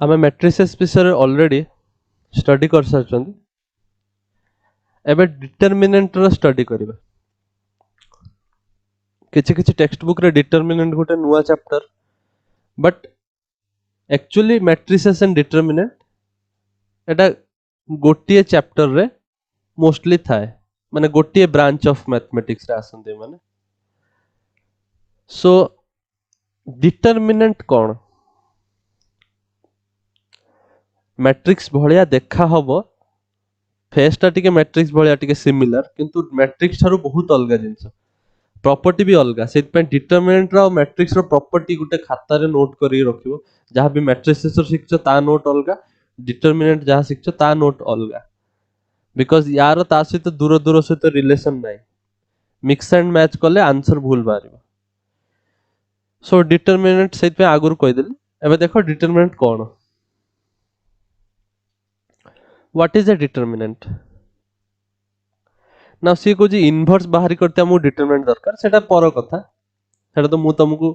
आम मैट्रिसेस विषय already study कर सारी एबे डिटरमिनेंट रो स्टडी करबा किछि किछि टेक्स्ट बुक रे डिटरमिनेंट गोटे नुआ chapter but actually matrices and determinant Etah गोटिए chapter रे मोस्टली थाए माने गोटिए ब्रांच ऑफ मैथमेटिक्स रे आसंते माने सो डिटरमिनेंट कौन मैट्रिक्स भलिया देखा हबो फेसटा टिके मैट्रिक्स भलिया टिके सिमिलर किंतु मैट्रिक्स ठारू बहुत अलग जिंस प्रॉपर्टी भी अलग से डिटरमिनेंट रो मैट्रिक्स रो प्रॉपर्टी गुटे खाता रे नोट करी रखिबो जहां भी मैट्रिसेस शिखछ ता नोट अलग डिटरमिनेंट जहां शिखछ ता नोट अलग बिकॉज यार ता सहित दूर दूर सहित रिलेशन नाही मिक्स एंड मैच कले आंसर भूल बारिबो सो डिटरमिनेंट सेत पे आगुर कहि देली एबे देखो determinant cone what is a determinant ना सी को जी इनवर्स बाहर करते हमु डिटरमिनेंट दरकार सेटा पर कथा सेटा तो मु तुमको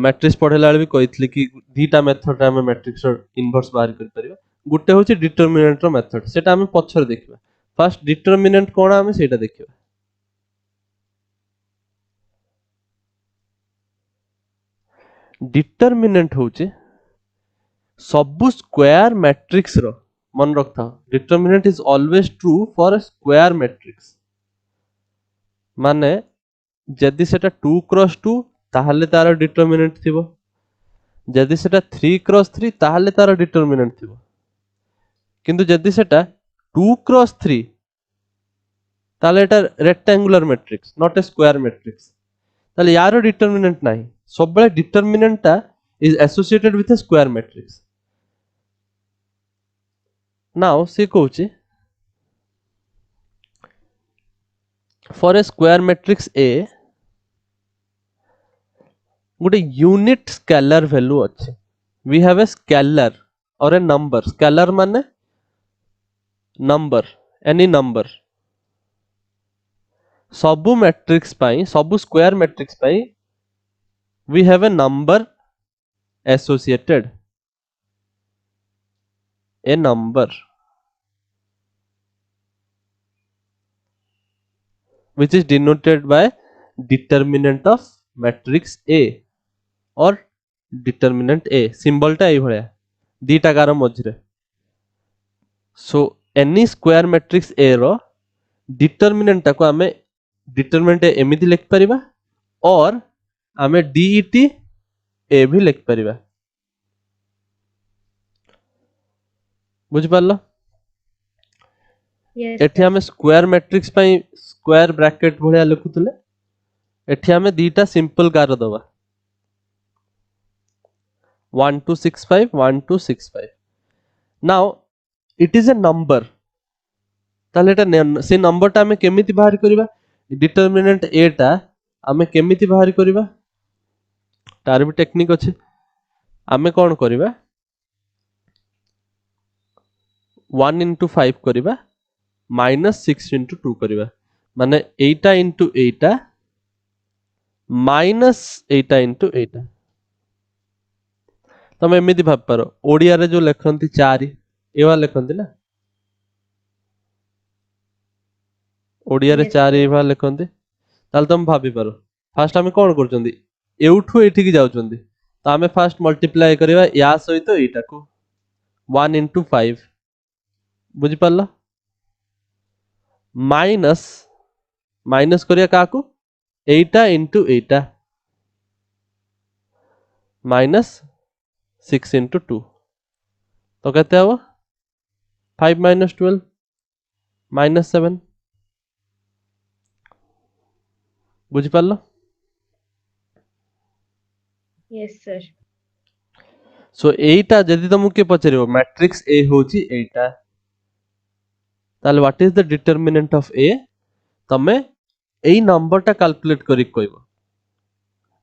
मैट्रिक्स पढ़ेला भी कही कि दीटा मेथड आम मैट्रिक्स इनवर्स बाहर कर परिबा गुटे होची डिटरमिनेंट रो मेथड सेटा हम पछर देखिबा फर्स्ट डिटरमिनेंट कोन हम सेटा देखिबा डिटरमिनेंट होची सबु स्क्वायर मैट्रिक्स रो मन रखता determinant is always true for a square matrix माने जदि सेटा 2 क्रॉस 2 ताहले तार डिटरमिनेंट थिबो जदि सेटा 3 क्रॉस 3 ताहले तार डिटरमिनेंट थिबो किंतु जदि सेटा 2 क्रॉस 3 ताहले एटा rectangular matrix not a square matrix ताहले यार डिटरमिनेंट नाही सब बेले डिटरमिनेंट ता is associated with a square matrix now see कहूची for a square matrix a गोटे यूनिट स्केलर वैल्यू अच्छे we have a scalar or a number scalar माने नंबर एनी नंबर सबु मैट्रिक्स पाई सबु स्क्वायर मैट्रिक्स पाई we have a number associated a number which is denoted by determinant of matrix A or determinant A symbol टा भलिया दीटा कार मझे so any square matrix A row determinant को आमे डिटरमिनेंट एमिति लिख परिबा और आमे डीईटी ए भी लिख परिबा बुझ पारलो Yes, एठी sir. आमे स्क्वायर मैट्रिक्स पई स्क्वायर ब्रैकेट भलिया लिखुतले एठी आमे दीटा सिंपल कार दबा 1265 1265 now it is a number ताले एटा से नंबर टा हमें केमिति बाहर करिबा डिटरमिनेंट ए टा हमें केमिति बाहर करिबा तार भी टेक्निक अछि हमें कोन करिबा 1 into 5 करिबा -6 into 2 करिबा माने 8 into 8 -8 into 8 तमे एमिति भाब पारो ओडिया रे जो लेखंती 4 एवा लेखंती ना ओडिया रे Yes, 4 sir. एवा लेखंती ताल तुम भाबी पारो फास्ट हमें कोन करचंदी एउठू एठी की जाउचंदी तो हमें फास्ट मल्टीप्लाई करिबा या सहित एटा को 1 into 5 बुझी पारला माइनस माइनस करिया काकू 8 into 8 माइनस 6 into 2 तो कहते हैं वो 5 minus 12 minus 7 बुझी पारलो Yes, sir. सो एटा जदि तुमको के पचरिबो मैट्रिक्स ए होची एटा ताले what is the determinant of a तमे एई नंबर टा कैलकुलेट करी कहबो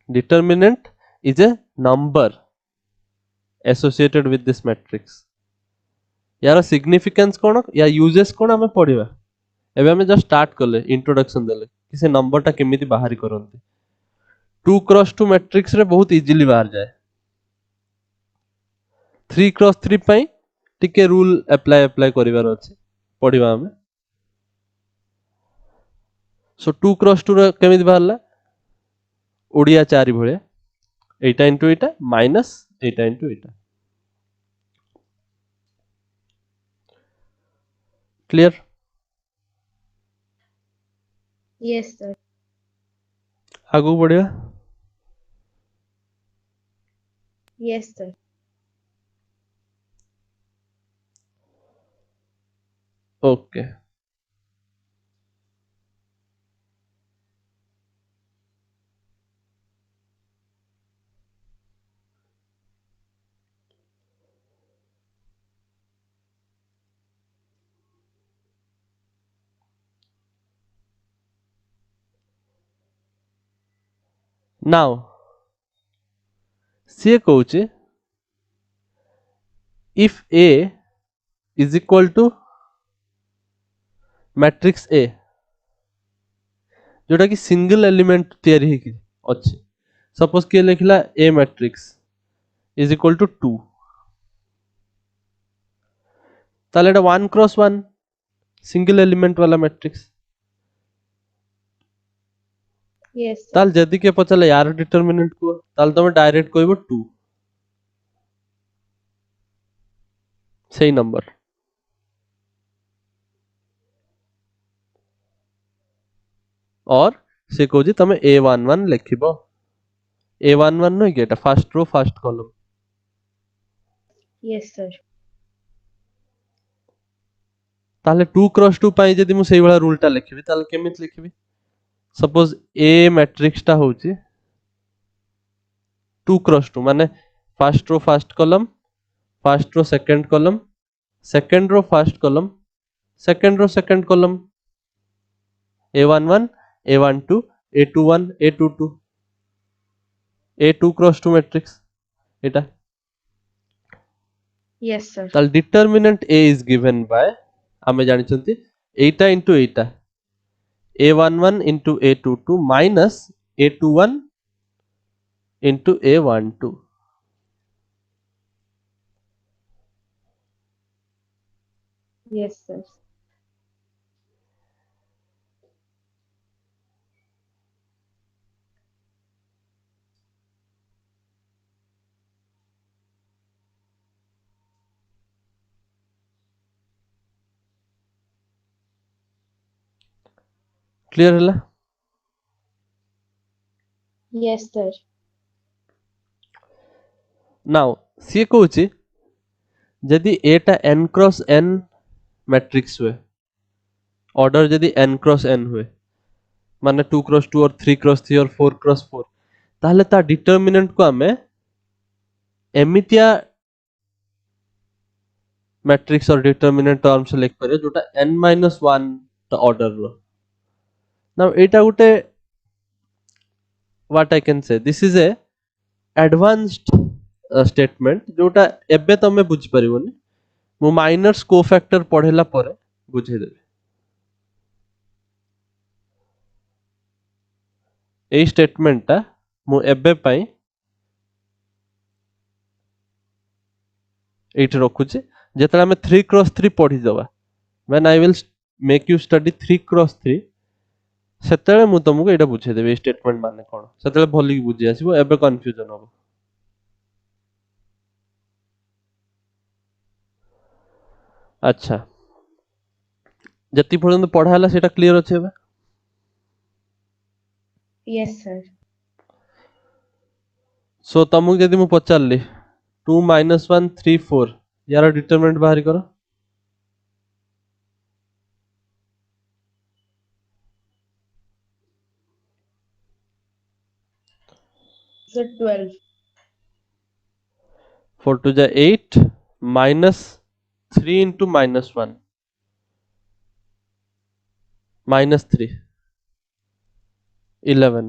determinant is a number associated with this matrix यार सिग्निफिकेंस कोन या यूजेस कोन हमें पढिबा एबे हमें जस्ट स्टार्ट करले इंट्रोडक्शन देले कि से नंबर टा केमिति बाहरी करंती 2 क्रॉस 2 मैट्रिक्स रे बहुत इजीली बाहर जाए 3x3 ପାଇଁ ଟିକେ ରୁଲ ଆପ୍ଲାଏ କରିବାର ଅଛି, ପଢିବା ଆମେ। सो 2x2 ର କେମିତି ବାହାରିଲା, ओडिया 4 भलिया, एटा इंटू एटा माइनस एटा इंटू एटा। क्लियर? Yes, sir. आगू बढ़िया। Yes, sir. Okay now see कहूँ if A is equal to matrix A, जोटा कि सिंगल एलिमेंट तैयारी होगी अच्छे, सपोज किए लिखला ए मैट्रिक्स इज इक्वल टू 2, ताले एटा 1x1 सिंगल एलिमेंट वाला मैट्रिक्स। Yes, sir. ताल जदि के पचाले यार डिटरमिनेंट को, ताल तुम डायरेक्ट कहबो 2 सही नंबर। और से कहूँ तुम A11 लिखिबो, A11 नहीं कि एटा first row first column. Yes, sir. ताले 2x2 पाई जदि मु सेही वाला रूलटा लिखिबी ताले केमिति लिखिबी, सपोज ए मैट्रिक्स टा होची 2x2 माने first row first column, first row second column, second row first column, second row second column, A11 A12 A21 A22, A2x2 matrix एटा। Yes, sir. ताल determinant A is given by आमे जानि छंती एटा into एटा, A11 into A22 minus A21 into A12। Yes, sir. Clear है? Yes, sir. Now see कहूँ जदि एटा n क्रॉस n मैट्रिक्स हुए, ऑर्डर जदि n क्रॉस n हुए माने 2x2 और 3x3 और 4x4, ताहले ता डिटरमिनेंट को आमे एमितिया मैट्रिक्स और डिटरमिनेंट टर्म से लिख पारे जोटा n-1 ता order row. Now Etah Gute what I can say this is a advanced statement जोटा एबे तमे बुझ परिबोनी, मु माइनर्स कोफैक्टर पढ़ेला परे बुझे देबे। ए स्टेटमेंट ता मु एबे पई एठी रखुचे, जेतला हमें 3x3 पढ़ी दबा, when I will make you study 3x3 सेतेले मु तुमको एटा बुझे देबे स्टेटमेंट माने कोन, सेतेले भली बुझी आसीबो, एबे कंफ्यूजन हो। अच्छा जति पर्यंत पढ़ा हला सेटा क्लियर अछि एबे? Yes, sir. सो तुमको यदि मु पचारली 2 - 1 3 4 यार डिटरमिनेंट बाहर करो। Sir, 12. 4 2 जा 8 माइनस 3 into -1 -3 11।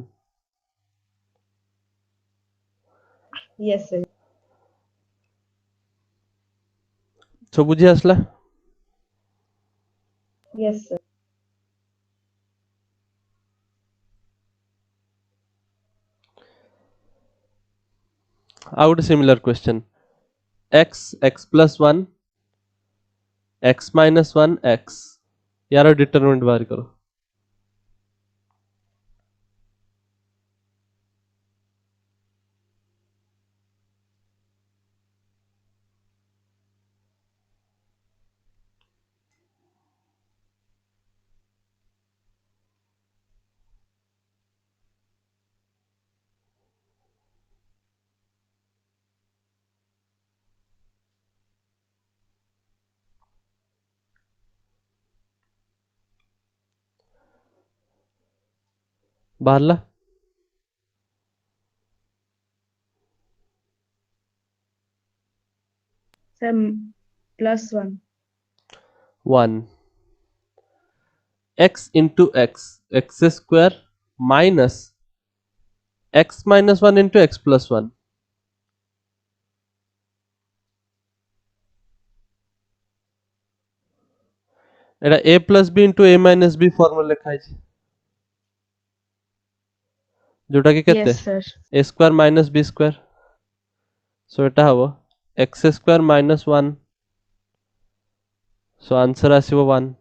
Yes, sir. सो बुझी आसला? Yes, sir. आ गोटे similar question, x plus 1 x minus 1 x यार डिटरमिनेंट बाहर करो। बाहरला Sir, +1. 1 x into x square minus x minus 1 into x plus 1 এটা a plus b into a minus b formula লেখা আছে जोटा कि केते Yes, sir. a square minus b square सो এটা হবো x square minus 1 so answer आसीबो 1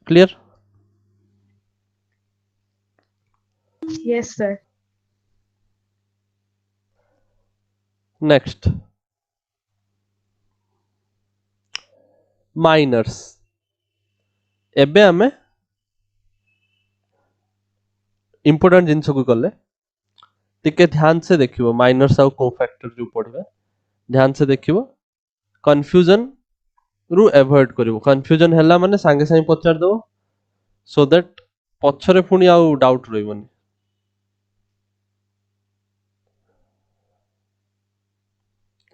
clear Yes, sir. Next minors एबे हमें इंपोर्टेंट जिनस को कले टिके ध्यान से देखिबो माइनर्स आउ कोफैक्टर जो पढ़बे ध्यान से देखिबो कंफ्यूजन रु एवॉइड करिवो कंफ्यूजन हैला माने संगे संगे पचार दो सो दैट पछरे पुनी आउ डाउट रहिबोनी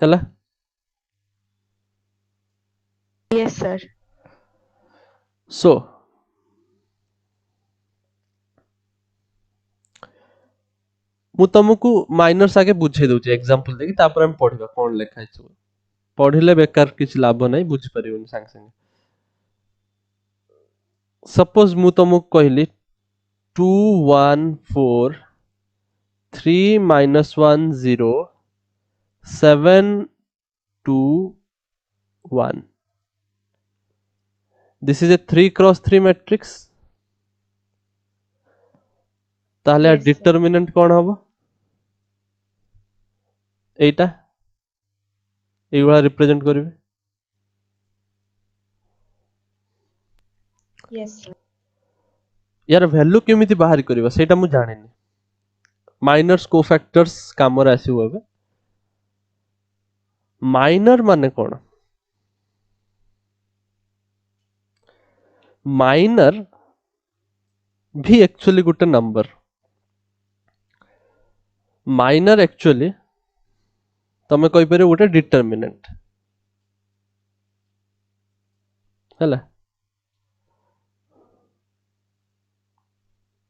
हैला Yes, sir. सो मु तुमको माइनर्स आगे बुझे दउची एग्जांपल देकी तापर हम पढ़िबा कोन लेखा है सब पढ़िले बेकार किछ लाभ नै बुझ परिबोनी संग संग सपोज मु तुमको कहली 2 1 4 3 minus 1 0 7 2 1 this is a 3 cross 3 matrix ताहले Yes, sir. डिटरमिनेंट कोन हबो एटा एइबा रिप्रेजेंट करिवे Yes, sir. यार वैल्यू केमिति बाहर करिवा सेटा मु जानिनी माइनर्स कोफैक्टर्स काम रे आसीबो एबे माइनर माने कोन माइनर भी एक्चुअली गुटे नंबर माइनर एक्चुअली तमे कहि परिबो गुटे डिटरमिनेंट हैला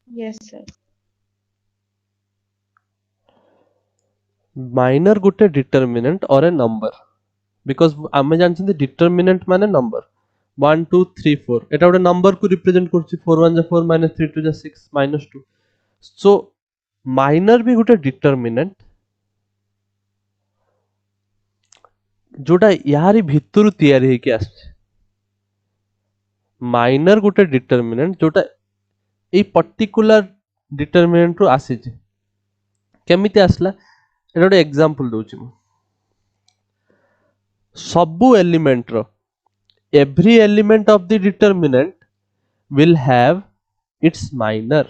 Yes, sir. माइनर गुटे डिटरमिनेंट और ए नंबर बिकॉज आमे जानछन डिटरमिनेंट माने नंबर 1 2 3 4 एटा गोटे नंबर को रिप्रेजेंट करछि 4 1 जा 4 minus 3 2 जा 6 minus 2 सो माइनर भी गोटे डिटरमिनेंट जोटा यारी भितरु तयारी हे के आछे माइनर गोटे डिटरमिनेंट जोटा ए पर्टिकुलर डिटरमिनेंट रु आसी जे केमिति आसला एटा गोटे एग्जांपल दोछि मु सबु element row every element of the determinant will have its minor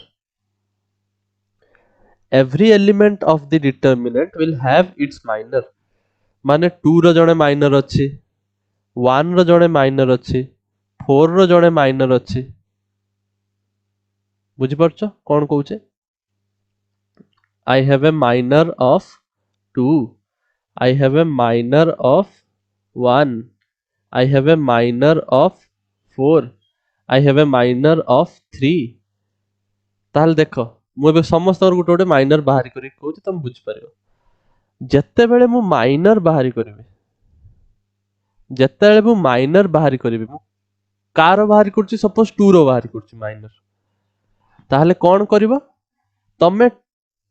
every element of the determinant will have its minor माने 2 रो जणे माइनर अछि 1 रो जणे माइनर अछि 4 रो जणे माइनर अछि बुझि परछो कोन कहूचे I have a minor of 2 I have a minor of 1 I have a minor of 4 I have a minor of 3 ताल देखो मु एबे समस्त गोटे गोटे माइनर बाहरी करी कहूची तुम बुझ परियो जत्ते बेले मु माइनर बाहरी करबे जत्ते बेले मु माइनर बाहरी करबे मु कार बाहरी करची सपोज 2 रो बाहरी करची माइनर ताहले कोन करबो तमे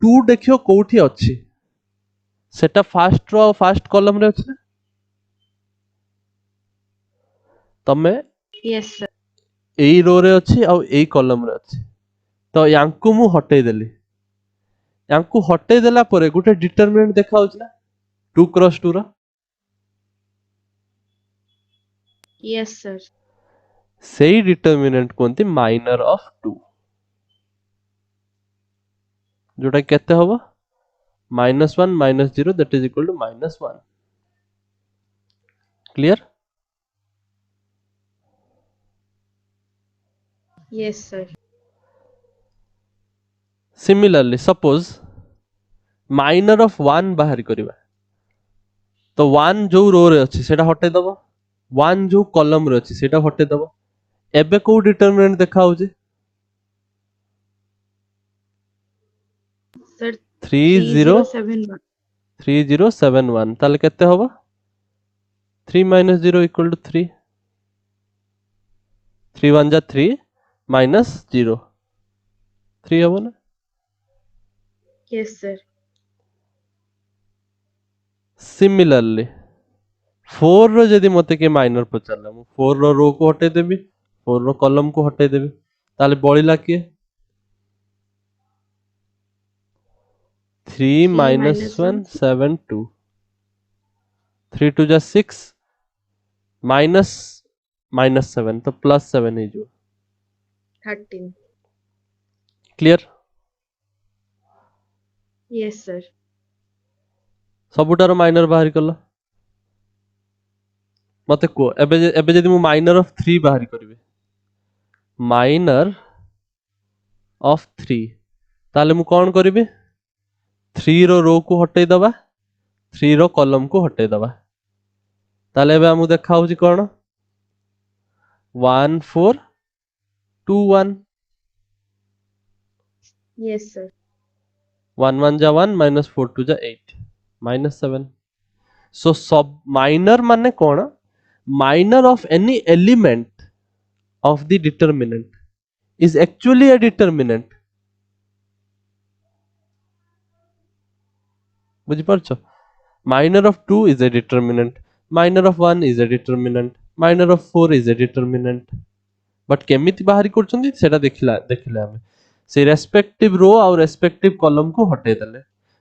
2 देखियो कोठी अछि सेटा फास्ट रो और फास्ट कॉलम रे अछि ना तमे Yes, sir. एई रो रे अछि और एई कॉलम रे अछि तो यांकु मु हटेई देली यांकु हटेई देला परे गुटे डिटरमिनेंट देखा होछि ना 2 क्रॉस 2 रो Yes, sir. सेई डिटरमिनेंट कोनती माइनर ऑफ 2 जोटा केते होबो -1 -0 that is equal to -1 clear Yes, sir. Similarly suppose minor of 1 बाहर करबा तो 1 जो रो रे अछि सेटा हटे दबो 1 जो कॉलम रे अछि सेटा हटे दबो एबे को डिटरमिनेंट देखा होछि Sir, 30 3071. 3071 ताले केते होबो 3 minus 0 equal to 3 3 1 जा 3 minus 0 3 होबो ना Yes, sir. सिमिलरली 4 रो जदि मते के माइनर पचारला मु 4 रो को हटे देबी 4 रो कॉलम को हटे देबी ताले बळिला के 3 3 minus minus 1 1, 7 2 3 2 जा 6 minus minus 7 तो plus 7 ही जो 13. Clear Yes, sir. सबुटार माइनर बाहर कला मते को एबे जदि मु माइनर ऑफ 3 बाहर करबे माइनर ऑफ 3 ताले मु कोन करबे 3 रो को हटे दबा 3 रो कॉलम को हटे दबा ताले एबे हमु देखा होची कोन 1 4 2 1 Yes, sir. 1 1 जा 1 minus 4 2 जा 8 minus 7 so सब माइनर माने कोन minor of any element of the determinant is actually a determinant बुझी पारछो minor of 2 is a determinant minor of 1 is a determinant minor of 4 is a determinant but केमिति बाहरी करछंती सेटा देखिले हमें से रेस्पेक्टिव रो और रेस्पेक्टिव कॉलम को हटे देले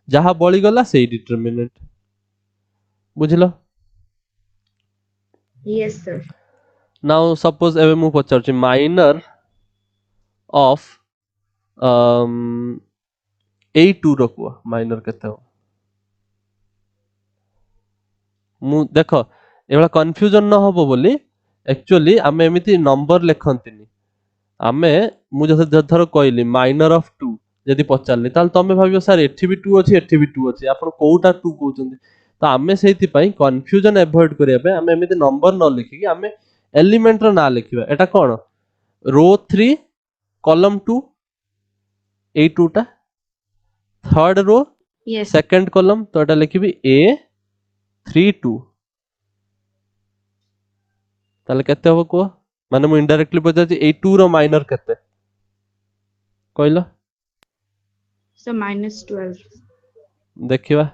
जहां बळी गला सेही डिटरमिनेंट बुझिलो Yes, sir. नाउ सपोज एबे मु पचारछि माइनर ऑफ A2 रखुआ माइनर केते हो मु देखो एबला कंफ्यूजन न होबो बोली एक्चुअली आमे एमिति नंबर लेखंतिनी आमे मु जैसे धर कहली माइनर ऑफ 2 यदि पचारली ताल तमे भाबियो सर एठी भी 2 अछि एठी भी 2 अछि आपण कोउटा 2 कहउछन्ती तो आमे सेहिति पई कंफ्यूजन अवॉइड करिया पे आमे एमिति नंबर न लिखि कि आमे एलिमेंट रो ना लिखिबा एटा कोन रो 3 कॉलम 2 A2 टा third row Yes. Second column तो एटा लिखिबी A32 ताले केते होबो को माने मु इनडायरेक्टली पचाछि A2 रो माइनर केते कहलो So minus 12. देखिबा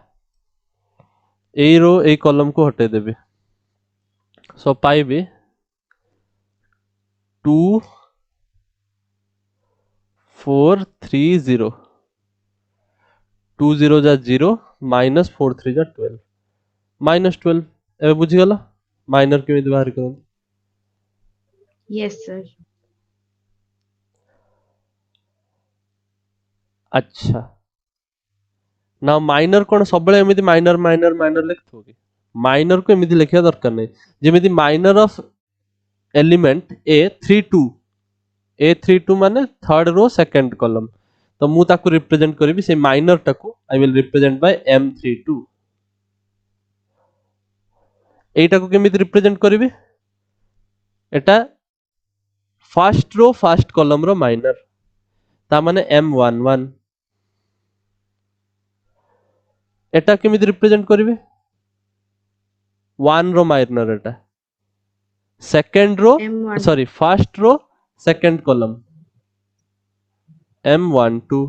ए रो ए कॉलम को हटे देबी सो पाइबी 2 4 3 0 2 0 जा 0 minus 4 3 जा 12 minus 12 एबे बुझी गला माइनर केमिति बाहर करन Yes, sir. अच्छा ना माइनर कोन सबले एमिति माइनर माइनर माइनर लिखथो कि माइनर को एमिति लिखिया दरकार नै जेमिति माइनर ऑफ एलिमेंट A32 माने थर्ड रो सेकंड कॉलम तो मु ताको रिप्रेजेंट करबी से माइनर टाको I will represent by M32 एटा को केमिति रिप्रेजेंट करबी एटा first row first column row minor ता माने M11 एटा केमिति रिप्रेजेंट करबी 1 रो माइनर एटा second row M1. Sorry first row second column M12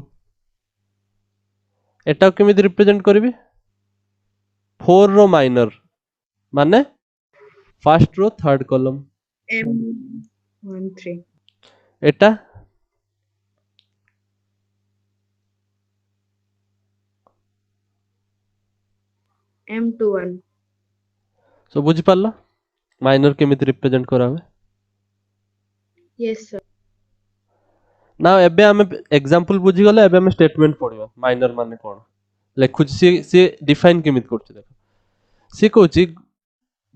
एटा केमिति रिप्रेजेंट करबी फोर रो माइनर माने first row third column M13 एटा M21 सो बुझी पारलो माइनर केमिति रिप्रेजेंट करा हुए yes sir ना एबे आमे एग्जांपल बुझी गले एबे आमे स्टेटमेंट पढिबा माइनर माने कोन लेखुची सी डिफाइन केमिति करछि देखो सी कहूची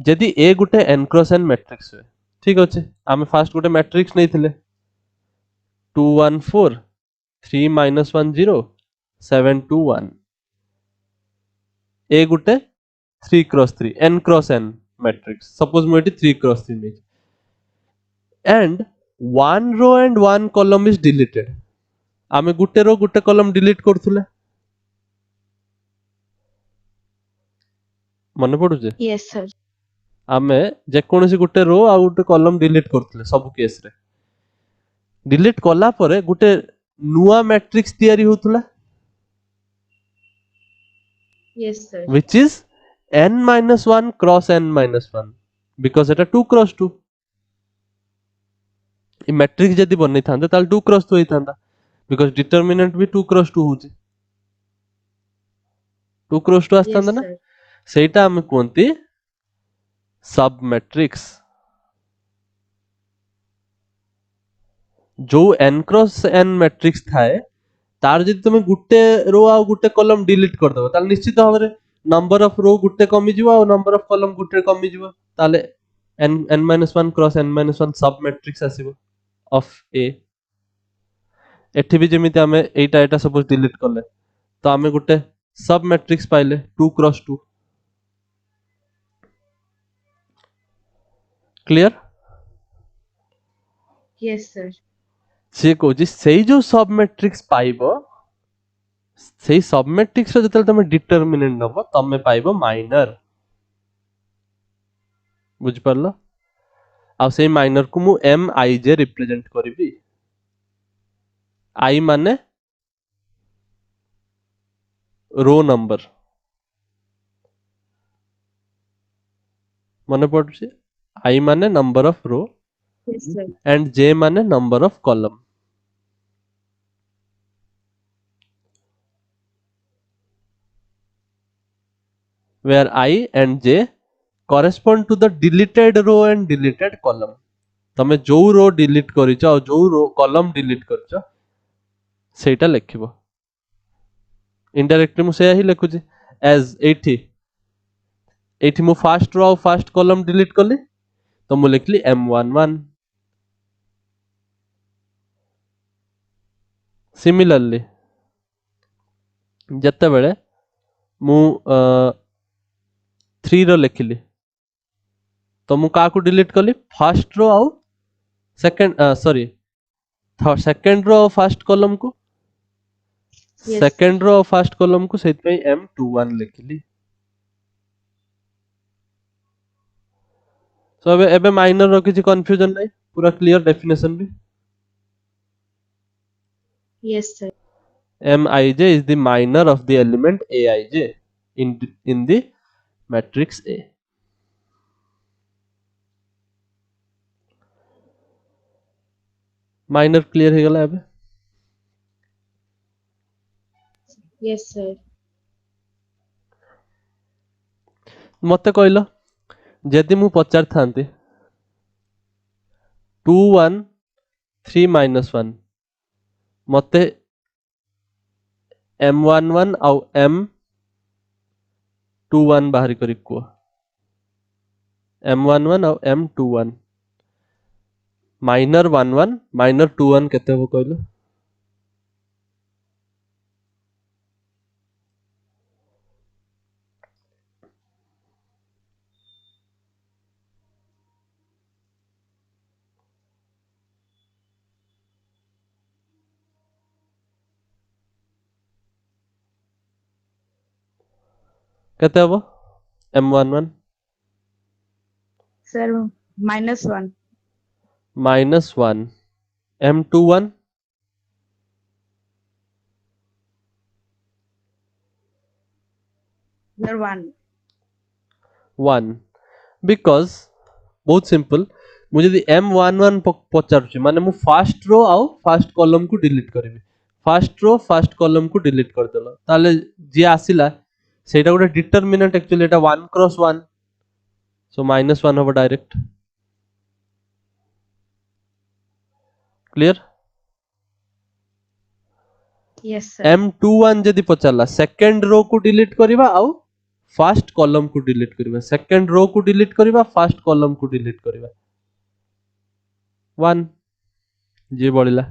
जदि ए गुटे n क्रॉस n मैट्रिक्स हुए ठीक अछि आमे फर्स्ट गुटे मैट्रिक्स नै थिले 2 1 4 3 minus 1 0 7 2 1 ए गुटे 3 cross 3 n cross n matrix suppose मु एटी 3 क्रॉस 3 नै and one row and one column is deleted आमे गुटे रो गुटे कॉलम डिलीट करथुले मने पडुजे yes sir आमे जे कोनोसी गुटे रो आ गुटे कॉलम डिलीट करथुले सब केस रे डिलीट कला परे गुटे नुआ मैट्रिक्स तयारी होतुला yes sir which is n minus 1 cross n minus 1 because এটা 2 cross 2 ई मैट्रिक्स जदि बनै थांते ताल 2 cross 2 होइथांता because डिटरमिनेंट भी 2 cross 2 होची 2 cross 2 yes आस्तांदा ना sir सेटा आमे कोनती सब मैट्रिक्स जो n क्रॉस n मैट्रिक्स थाए तार जदि तुमे गुटे रो आ गुटे कॉलम डिलीट कर दबो ताल निश्चित भाबरे नंबर ऑफ रो गुटे कमी जिवो आ नंबर ऑफ कॉलम गुटे कमी जिवो ताले n-1 क्रॉस n-1 सब मैट्रिक्स आसीबो ऑफ a एठी भी जेमिति आमे एटा एटा सपोज डिलीट करले तो आमे गुटे सब मैट्रिक्स पाइले 2 क्रॉस 2 क्लियर yes sir से कहूची सेई जो सब मैट्रिक्स पाइबो सेई सब मैट्रिक्स रो जतल तमे डिटरमिनेंट नबो तमे पाइबो माइनर बुझ परलो आ सेई माइनर को मु m i j रिप्रेजेंट करबी i माने रो नंबर मने पडुची i माने number of row yes sir and j माने number of column where I and j correspond to the deleted row and deleted column तमे जो रो डिलीट करिଛ ଆଉ जो रो कॉलम डिलीट करिଛ सेटा लेखिबो इनडायरेक्टली मु सेया ही लेखुची एज 80 एठी मु फर्स्ट रो और फर्स्ट कॉलम डिलीट करली तो मु लिखली m11 सिमिलरली जत्ते बेले मु 3 रो लिखली तो मु का को डिलीट करली फर्स्ट रो और second sorry second row first column को yes second row first column को सेत पे m21 लिखली सो एबे माइनर रो किछि कंफ्यूजन नै पूरा क्लियर डेफिनेशन भी yes sir mij is the minor of the element aij in the matrix A minor clear हे गला एबे yes sir मते कहलो जदि मु पचार थांती 2 1 3 minus 1 मते m11 और m21 बाहरी करी को m11 और m21 माइनर 11 माइनर 21 केते हो कहलो केते हो m11 sir -1 minus 1 m21 sir 1 1 because बहुत सिंपल मुझे यदि m11 पचारुछि माने मु फर्स्ट रो आउ फर्स्ट कॉलम को डिलीट करिवि फर्स्ट रो फर्स्ट कॉलम को डिलीट कर देलो ताले जे आसिला सेटा गोटे डिटरमिनेंट एक्चुअली एटा 1 क्रॉस 1 सो -1 होबो direct clear Yes, sir. m21 जदि पचारला सेकंड रो को डिलीट करिवा आउ फर्स्ट कॉलम को डिलीट करिवा सेकंड रो को डिलीट करिवा फर्स्ट कॉलम को डिलीट करिवा 1 जे बळिला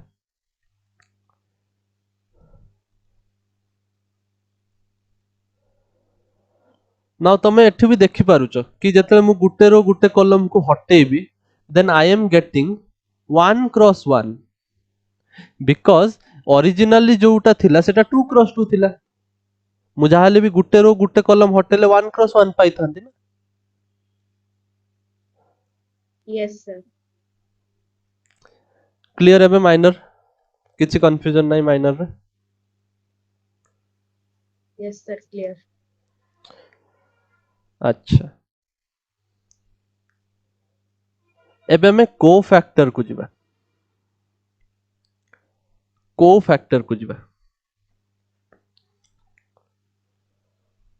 नाउ तमे एठी भी देखि पारुछ कि जतले मु गुटे रो गुटे कॉलम को हटेबी then I am getting 1 cross 1 because originally जोटा थिला सेटा 2 क्रॉस 2 थिला मु जाहाले भी गुटे रो गुटे कॉलम हटेले 1 क्रॉस 1 पाई थांती ना Yes, sir. क्लियर एबे माइनर किछि कंफ्यूजन नाही माइनर रे Yes, sir. Clear. अच्छा एबे हमें को फैक्टर को जिबा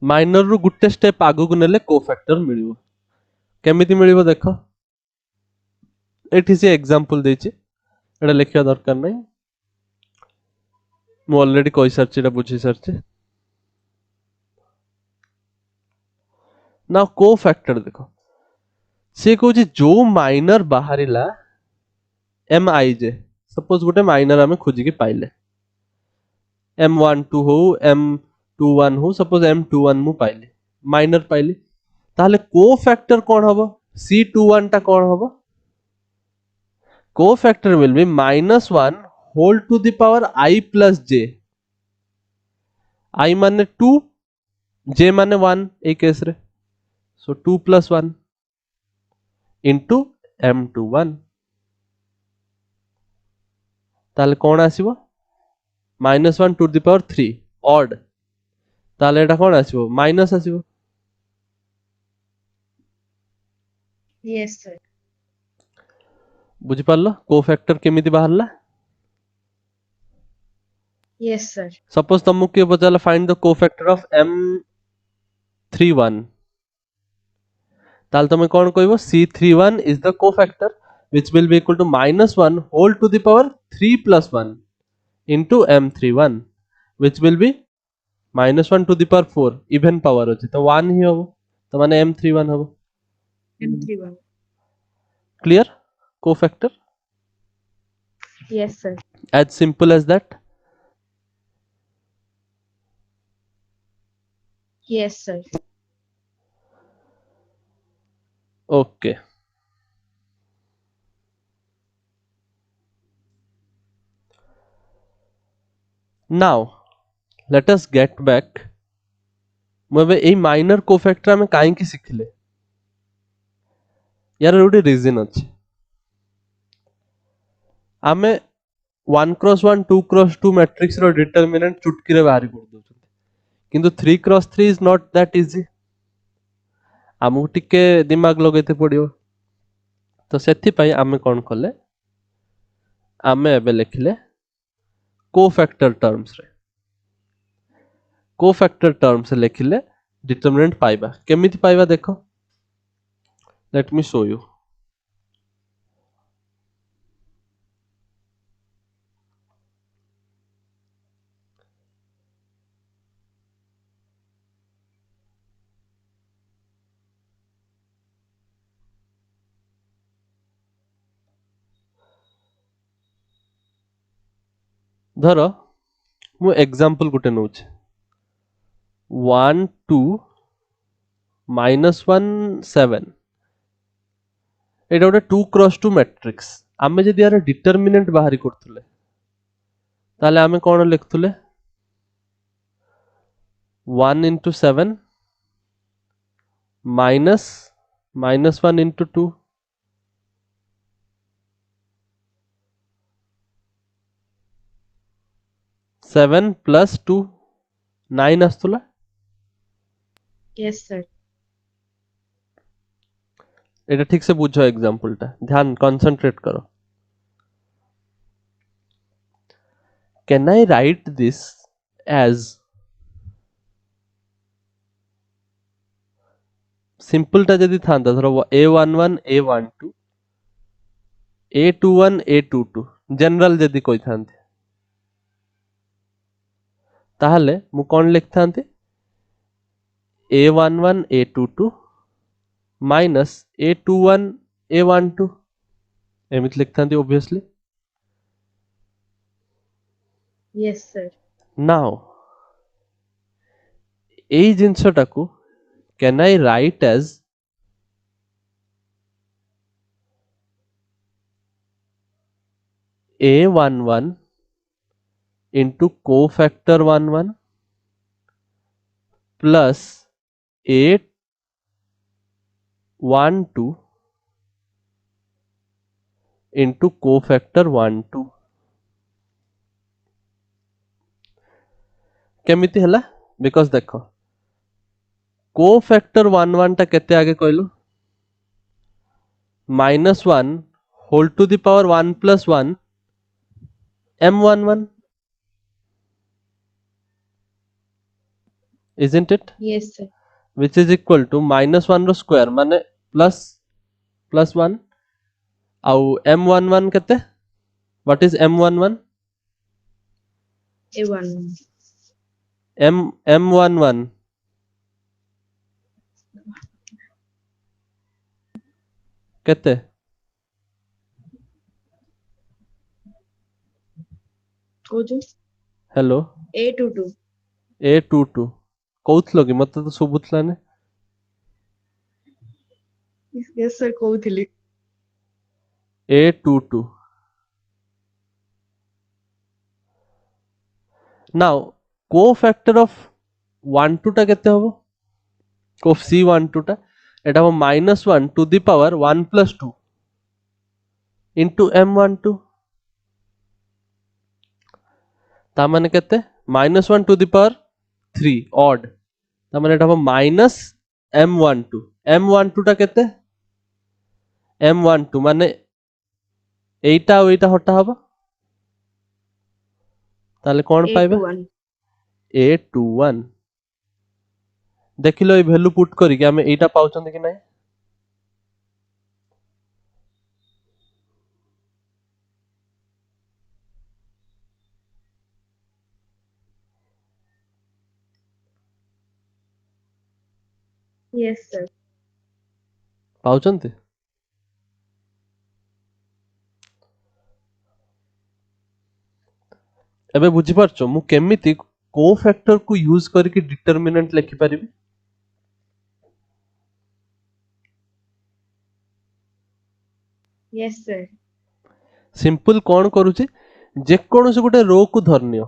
माइनर रु गुटे स्टेप आगु को नेले को फैक्टर मिलिबो केमिति मिलिबो देखो एठी से एग्जांपल देछि एटा लिखिया दरकार नै मु ऑलरेडी कहि सारछि एटा बुझी सारछि ना को फैक्टर देखो से कहूछि जो माइनर बाहरिला एम आई जे सपोज गोटे माइनर आमे खोजि के पाइले m12 हो m21 हो सपोज m21 मु पाइले माइनर पाइले ताहले को फैक्टर कोन हबो c21 टा कोन हबो cofactor will be -1 whole to the power i plus j i माने 2 j माने 1 ए केस रे सो 2 प्लस 1 इनटू m21 ताले कोन आसीबो -1 टू द पावर 3 ऑड ताले एटा कोन आसीबो माइनस आसीबो Yes, sir. बुझि पारलो को फैक्टर केमिति बाहरला Yes, sir. सपोज तुमको के पचाला find the cofactor of m31 ताल तुम कोन कहबो c31 is the cofactor which will be equal to -1 whole to the power 3 plus 1 into m31 which will be -1 to the power 4 even power अछि तो 1 ही होबो तो माने m31 होबो M31. Clear cofactor Yes, sir. As simple as that Yes, sir. Okay now let us get back मुबे a minor cofactor में काहे की सिखले यार गोटे रीजन अछि आमे 1 क्रॉस 1 2 क्रॉस 2 मैट्रिक्स रो डिटरमिनेंट चुटकी रे बाहर कर दउछन किंतु 3 cross 3 is not that easy आमु टिके दिमाग लगेते पड़ियो तो सेथि पई आमे कोन कले आमे एबे लिखले को फैक्टर टर्म्स लिखले डिटरमिनेंट पाइबा केमिति पाइबा देखो लेट मी शो यू धरो मु एग्जांपल गुटे नउछ 1 2 -1 7 एटा गोटे 2 क्रॉस 2 मैट्रिक्स आमे जदि यार डिटरमिनेंट बाहरी करथुले ताले आमे कोन लिखथुले 1 into 7 minus -1 into 2 7 plus 2 9 आस्तुला Yes, sir. এটা ঠিক से বুঝো एग्जांपलটা, ध्यान कंसंट्रेट करो। Can I write this as सिंपलটা যদি থাকতো ধরো a11 a12 a21 a22 general যদি কইথাନ୍ତି তাহলে ମୁଁ କଣ ଲେଖିଥାନ୍ତି a11 a22 minus a21 a12 ଏମିତି ଲେଖିଥାନ୍ତି obviously। Yes, sir. now এই ଜିନିଷଟାକୁ can I write as a11 into cofactor 11 plus a12 into cofactor 12 केमिति हला बिकॉज देखो कोफैक्टर 11 टा केते आगे कहलु -1 whole to the power 1 plus 1 m11 isn't it Yes, sir. which is equal to -1 row square माने +1 आउ m11 केते what is m11 A1. m11 केते Koju. Hello A22. a22 कहउथलो कि मते तो सुबुथला ने Yes, sir. କହୁଥିଲି। a22 now cofactor of 12 टा केते हबो कोफ c12 टा एटा हबो -1 to the power 1 plus 2 into m12 ता माने केते -1 टू द पावर 3 ऑड ता माने एटा हबो -m12 टा केते m12 माने एटा और एटा हटा हबो ताले कोन पाइबे A21. a21 देखिलो ए वैल्यू पुट करी कि हमें एटा पाउचन कि नहीं Yes, sir. पाउचंती एबे बुझी पारछो मु केमिति कोफैक्टर को यूज करके डिटरमिनेंट लिखि परिबी Yes, sir. सिंपल कौन करूची जे कोनोसे गुटे रो को धरनियो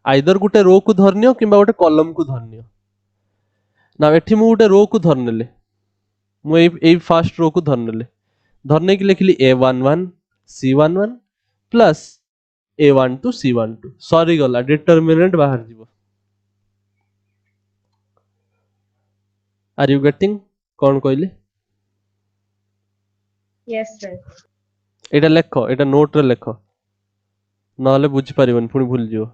आइदर गुटे रो को धरनियो किंबा गुटे कॉलम को धरनियो ना एठी मु गुटे रो को धरनेले मु ए फर्स्ट रो को धरनेले धरने की लिखली a11 c11 plus a12 c12 sorry गला डिटरमिनेंट बाहर जीवो आर यू गेटिंग कौन कहले Yes, sir. एटा लेखो एटा नोट रे लेखो नहले बुझी परिबन पुनी भूल जिवो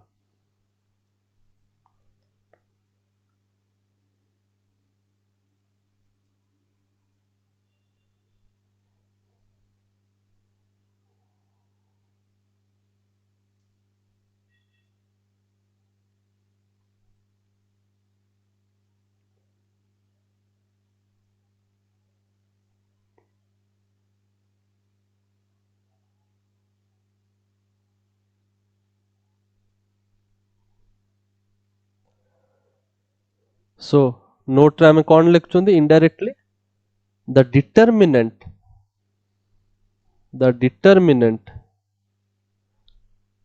सो नोट रे हमें कौन लिखुचंदी इनडायरेक्टली द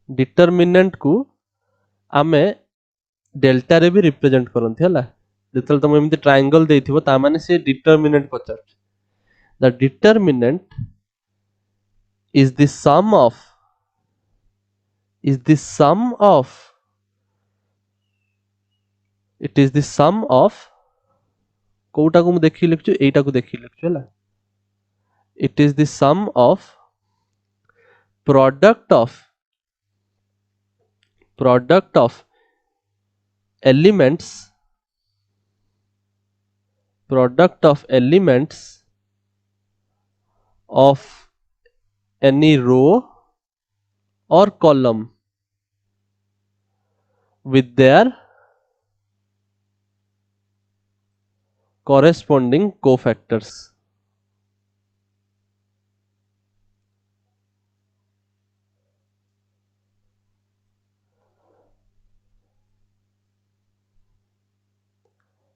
डिटरमिनेंट को आमे डेल्टा रे भी रिप्रेजेंट करंती हला जेतल तुम एमती ट्रायंगल देथिबो ता माने से डिटरमिनेंट पचार the determinant is the sum of it is the sum of कोटा को मु देखि लिखछु एटा को देखि लिखछु हला it is the sum of product of elements of any row or column with their corresponding cofactors.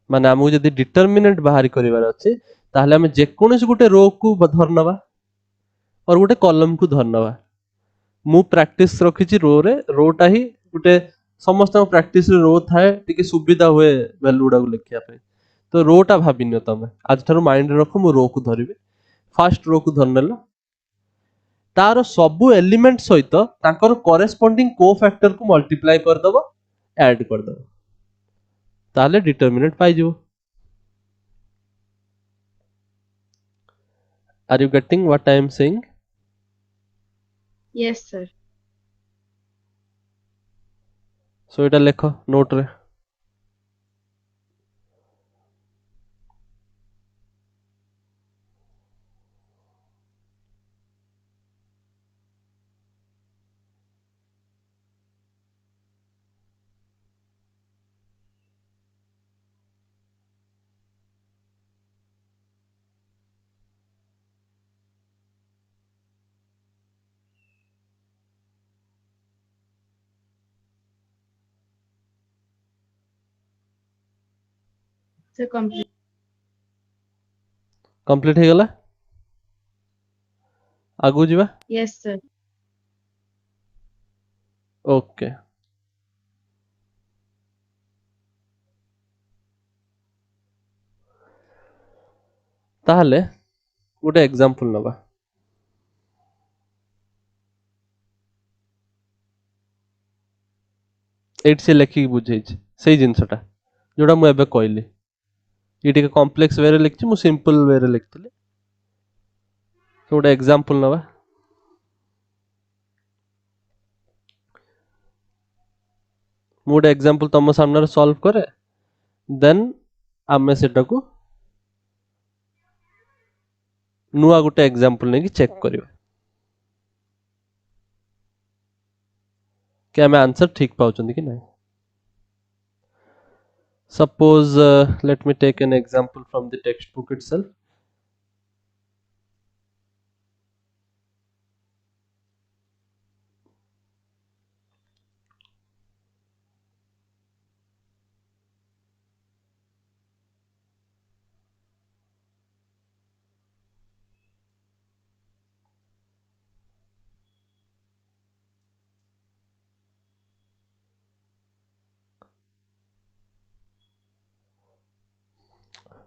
माने आमको जदि डिटरमिनेंट बाहर करिवार अछि ताहले हम जेकोनोसी गुटे रो को धरनवा और गुटे कॉलम को धरनवा मु प्रैक्टिस रखिछि रो रे रोटा ही गुटे समस्त प्रैक्टिस रो थाए टिके सुविधा हुए वैल्यू गुडा को लिखिया पे तो रोटा भाबिनियो तमे आज थारो माइंड रे रखो मु रो को धरिबे फर्स्ट रो को धरनेला तार सबु एलिमेंट सहित तांकर करेस्पोंडिंग कोफैक्टर को मल्टीप्लाई कर दबो ऐड कर दबो ताले डिटरमिनेंट पाई जो are you getting what I am saying Yes, sir. So एटा लेखो नोट रे So complete. कंप्लीट हे गला आगु जीवा Yes, sir. ओके ताहले गोटे एग्जांपल नबा एट से लेखि बुझे से जिनसटा जोड़ा मु एबे कहली ये टिके कॉम्प्लेक्स वे रे लिखछि मु सिंपल वे रे लिखतले तो गोटे एग्जांपल नबा मु गोटे एग्जांपल तम सामने रे सॉल्व करे देन आमे सेटा को नुआ गोटे एग्जांपल ने कि चेक करिवे कि आमे आंसर ठीक पाउचंदी कि नहीं suppose let me take an example from the textbook itself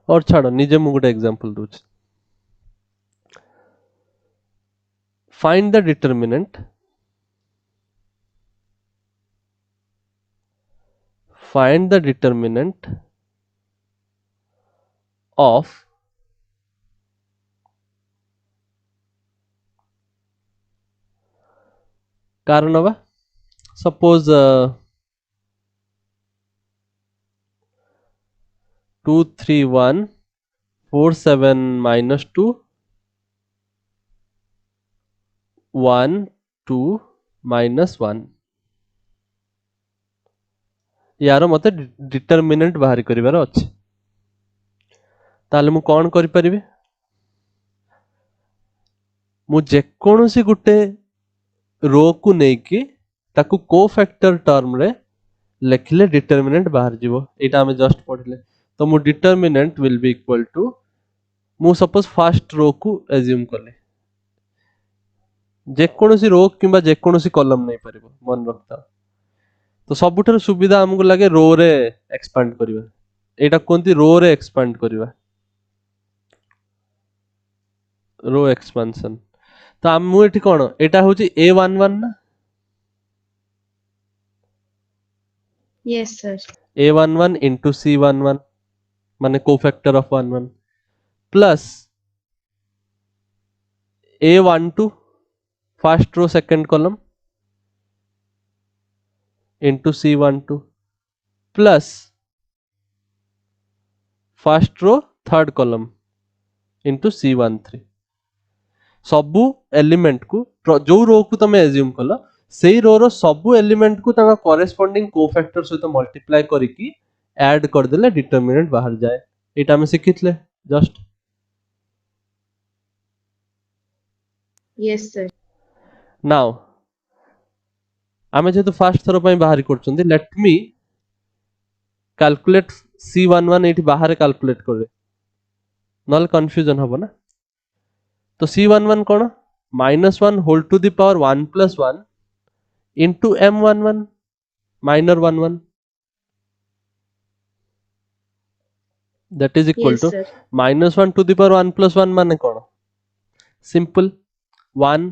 और छाड़ो निजे मु गोटे example दूच find the determinant of कारण बा suppose 2 3 1 4 7 minus 2 1 2 minus 1 यार मते डिटरमिनेंट बाहर करिवार अछि ताले मु कोन करि परिबे मु जे कोनोसी गुटे रो को नै कि ताकू कोफैक्टर टर्म रे लिखले डिटरमिनेंट बाहर जीवो एटा हमें जस्ट पढिले तो मु determinant will be equal to मु सपोज फर्स्ट रो को एज्यूम करले जे कोनोसी रो किबा जे कोनोसी कॉलम नै परिबो मन रखता तो सबुठर सुविधा हमको लागे रो रे एक्सपांड करिवा एटा कोनती रो रे एक्सपांड करिवा रो एक्सपांशन तो हमु एठी कोन एटा होची a11 ना Yes, sir. a11 into c11 माने cofactor of 1 1 plus A12 first row second column into C12 plus first row third column into C13 सबु एलिमेंट को जो रो को तुम एज्यूम कल सेई रो रो सबु एलिमेंट को ताका कॉरेस्पोंडिंग कोफैक्टर सहित मल्टीप्लाई करिकी ऐड कर देले डिटरमिनेंट बाहर जाए एटा हम सिखितले जस्ट Yes, sir. नाउ आमे जेतु फर्स्ट थरो पई बाहर करचंदी लेट मी कैलकुलेट C11 एठी बाहर कैलकुलेट करे नल कंफ्यूजन हबो ना तो C11 कोन -1 whole to the power 1 plus 1 into M11 minor 11 that is equal Yes, to sir. -1 to the power 1 plus 1 माने कोन सिंपल 1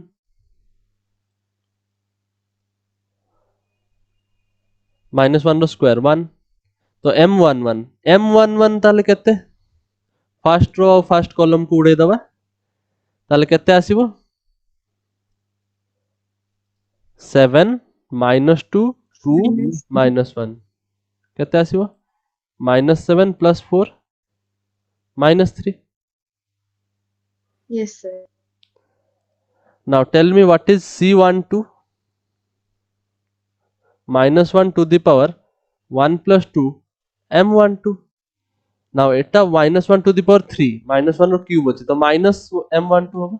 -1 रो स्क्वायर 1 तो M11 ताले केते फर्स्ट रो फर्स्ट कॉलम को उड़े दबा ताले केते आसीबो 7 -2 2 -1 केते आसीबो -7 plus 4 -3 Yes, sir. now tell me what is C12 -1 to the power 1 plus 2 M12 now eta -1 to the power 3 -1 row cube अछि तो माइनस M12 होबो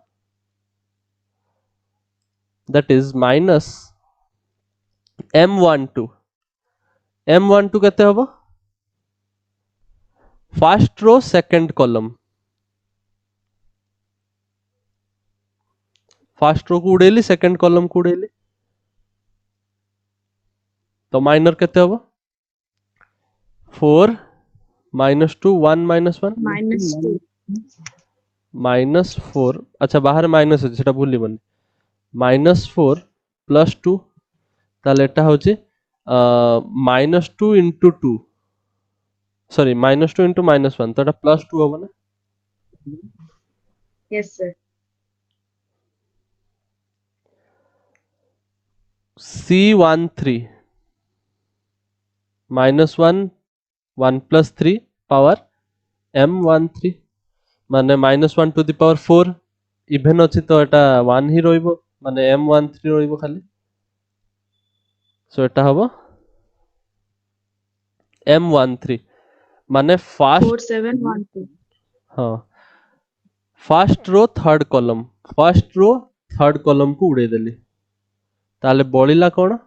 that is minus M12 केते होबो first row second column first row को उड़ेली second column को उड़ेली तो minor केते होबो 4 -2 1 -1 -2. -4 अच्छा बाहर माइनस अछि सेटा भूली बनी -4 प्लस 2 ताले एटा होची -2 into 2 सॉरी -2 into -1 तो एटा +2 होबो ना Yes, sir. C13 -1 1 plus 3 power M13 माने -1 to the power 4 इभेन अछि तो एटा 1 ही रोइबो माने M13 रोइबो खाली सो एटा होबो M13 माने फर्स्ट 4712. हाँ फर्स्ट रो थर्ड कॉलम को उड़े देली ताले बळिला कोन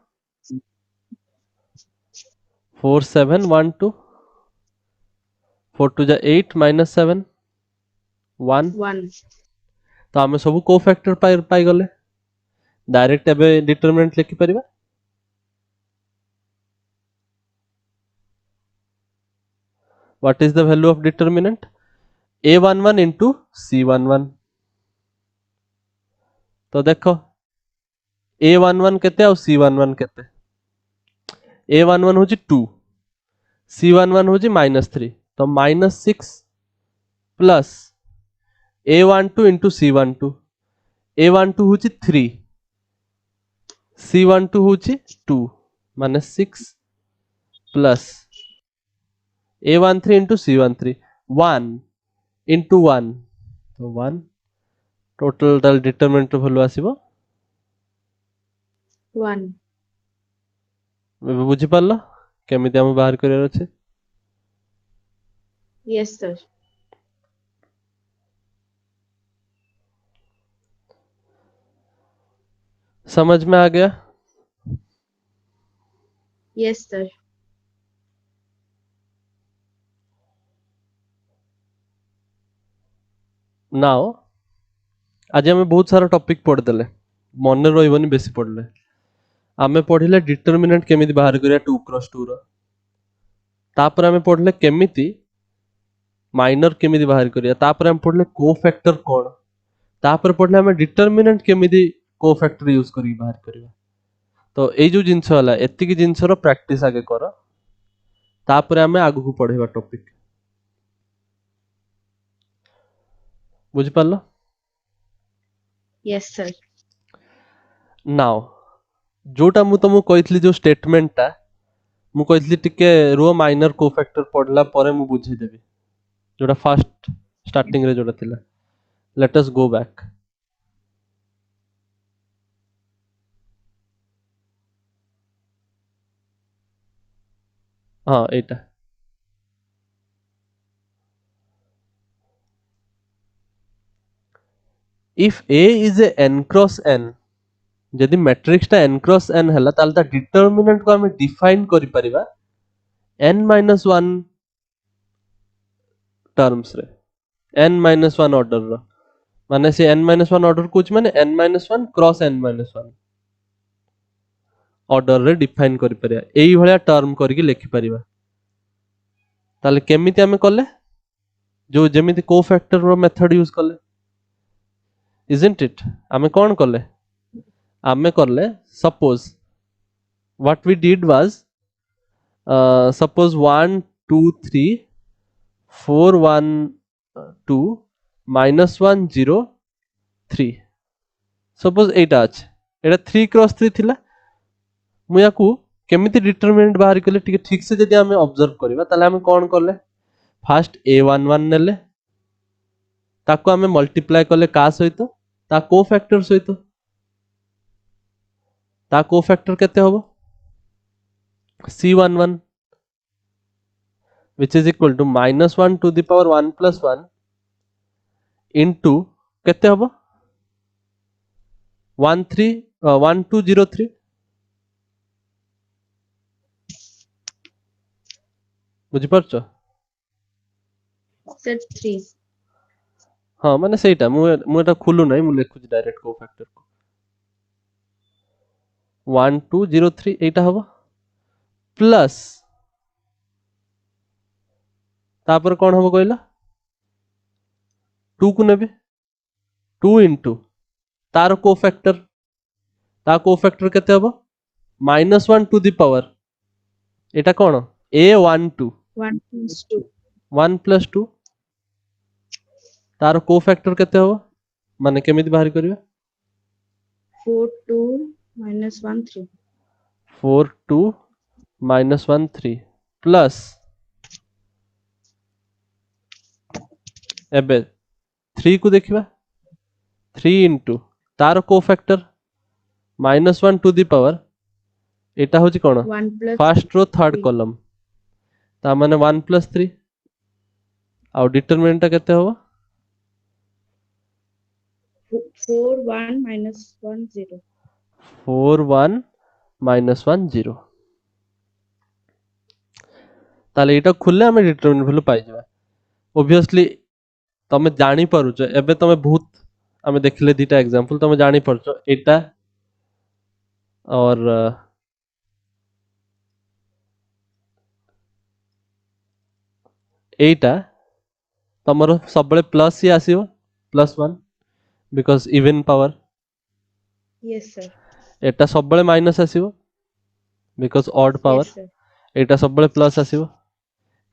4712 4 to the 8 minus 7 1 1. तो आमे सब कोफैक्टर पाई गले डायरेक्ट एबे डिटरमिनेंट लिखि परिबा what is the value of determinant A11 into C11 तो देखो A11 केते और C11 केते A11 होची 2 C11 होची -3 तो -6 plus A12 into C12 A12 होची 3 C12 होची 2 माने 6 plus A13 into C13 1 into 1 तो 1 टोटल ताल डिटरमिनेंट भलो आसीबो 1. बुझी पारलो केमिति हम बाहर करियर अछि Yes, sir. समझ में आ गया Yes, sir. नाउ आज हमें बहुत सारा टॉपिक पढ़ देले मन रहिबनी बेसी पढ़ले आमे पढ़िले डिटरमिनेंट केमिति बाहर करिया 2 क्रॉस 2 रो तापर आमे पढ़ले केमिति माइनर केमिति बाहर करिया तापर आमे पढ़ले कोफैक्टर कोन तापर पढ़ले आमे डिटरमिनेंट केमिति कोफैक्टर यूज करी बाहर करिया तो ए जो जिंस वाला एतिकी जिंस रो प्रैक्टिस आगे करो तापर आमे आगु को पढ़ेबा टॉपिक बुझी पारलो Yes, sir. नाउ जोटा मु तुमको कहथली जो स्टेटमेंट टा मु कहथली टिके रो माइनर कोफैक्टर पढ़ला परे मु बुझी देबी जोटा फर्स्ट स्टार्टिंग रे जोटा थिला लेट अस गो बैक हां एटा if A is a n cross n जदि मैट्रिक्स टा n क्रॉस n हला ताल ता डिटरमिनेंट को हमें डिफाइन करि परिबा n माइनस 1 टर्म्स रे n माइनस 1 ऑर्डर रो माने से n माइनस 1 ऑर्डर कुछ माने n minus 1 cross n minus 1 order रे डिफाइन करि परिबा एई भलिया टर्म करके लिखि परिबा ताले केमिति हमें कले जो जेमिति कोफैक्टर रो मेथड यूज कले इजंट इट हमें कोन कले हमें करले suppose what we did was suppose 1 2 3 4 1 2 minus 1 0 3 suppose एटा अछि एटा 3 क्रॉस 3 थिला मु याकू केमिति डिटरमिनेंट बाहर कले ठीक से जदि हमें ऑब्जर्व करबा ताले हमें कोन करले फर्स्ट a11 नेले ताको हमें मल्टीप्लाई कले का सहित ता कोफैक्टर सहित ता कोफैक्टर केते होबो c11 which is equal to minus 1 to the power 1 plus 1 into केते होबो 1203 बुझी परछो Set 3. हाँ माने सेटा मु एटा खुलु नै मु लेखु डायरेक्ट कोफैक्टर को 1203 एटा होबो प्लस तापर कोन होबो कहला 2 को नेबे 2 into तार कोफैक्टर ता कोफैक्टर केते होबो -1 to the power Etah cone a12 1 plus 2. 1 plus 2 तार कोफैक्टर केते होबो माने केमिति बाहर करिवे 4 2 minus 1 3. 4 2 minus 1 3 प्लस एबे 3 को देखिबा 3 into तार कोफैक्टर -1 टू द पावर एटा होची कोन 1 plus first row third 3. Column ता माने 1 plus 3 आ डिटरमिनेंट केते होबो 4 1 minus 1 0. 4 1 minus 1 0 ताले एटा खुलले हमें डिटरमिनेंट वैल्यू पाई जाबा ऑब्वियसली तमे जानि परुछ एबे तमे बहुत हमें देखले दीटा एग्जांपल तमे जानि परुछ एटा और एटा तमरो सबले प्लस ही आसीबो +1 because even power Yes, sir. एटा सबले माइनस आसीबो because odd power Yes, sir. एटा सबले प्लस आसीबो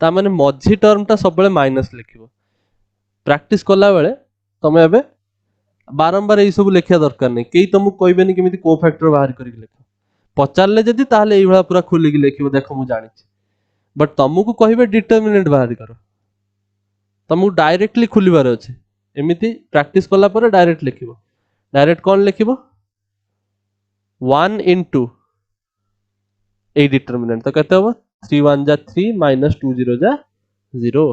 ता माने मझी टर्मटा सबले माइनस लिखिबो प्रैक्टिस कला बेले तमे एबे बारंबार एई सब लेखिया दरकार नै केई तमु कहबेनी केमिति कोफैक्टर बाहर करि लेखो पचारले जदी ताले एई भला पूरा खुली कि लेखिबो देखो मु जानि बट तमु को कहबे डिटरमिनेंट बाहर करो तमु डायरेक्टली खुलिबार अछि एमिति प्रैक्टिस कला परे डायरेक्ट लिखिबो डायरेक्ट कोन लिखिबो 1 into ए डिटरमिनेंट तो कहते हो 3 1 जा 3 minus 2 0 जा 0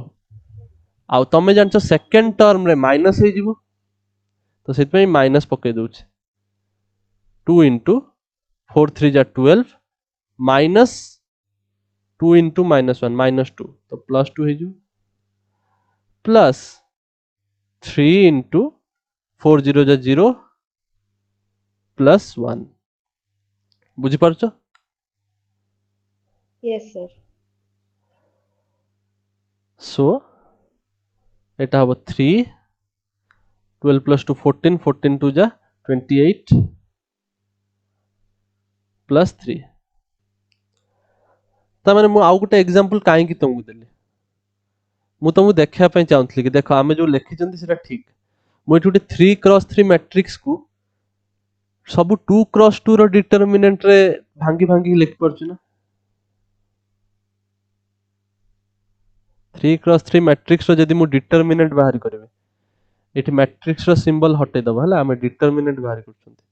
आउ तमे जानछो सेकंड टर्म रे माइनस हे जिवो तो सेत पे माइनस पके दोछ 2 into 4 3 जा 12 minus 2 into -1 -2 तो +2 हे जिवो प्लस 3 into 4 0 जा 0 प्लस 1 बुझी परछो Yes, sir. सो एटा हबो 3 12 plus 2 14 14 2 जा 28 प्लस 3 ता माने मु आउ गुटे एग्जांपल काहे कि तुमको देली मु तुमको देखिया पे चाहतली कि देखो आमे जो लिखि चंदी सेटा ठीक ମୁଁ ଏଠି ଗୋଟେ 3x3 मैट्रिक्स को सब 2x2 रो डिटरमिनेंट रे भांगी भांगी लिख पारछु ना 3x3 मैट्रिक्स रो जदी मु डिटरमिनेंट बाहर करबे एठी मैट्रिक्स रो सिंबल हटे दबो हला हम डिटरमिनेंट बाहर करछुंती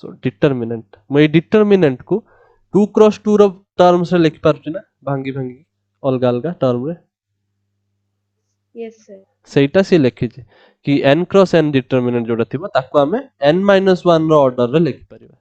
सो डिटरमिनेंट मैं डिटरमिनेंट को 2x2 रो टर्म्स रे लिख पारछु ना भांगी भांगी अलगा अलगा टर्म रे Yes, sir. सेटा से लिखि कि n क्रॉस n डिटरमिनेंट जोटा थिबो ताको हमें n - 1 रो ऑर्डर रे लिखि परिबा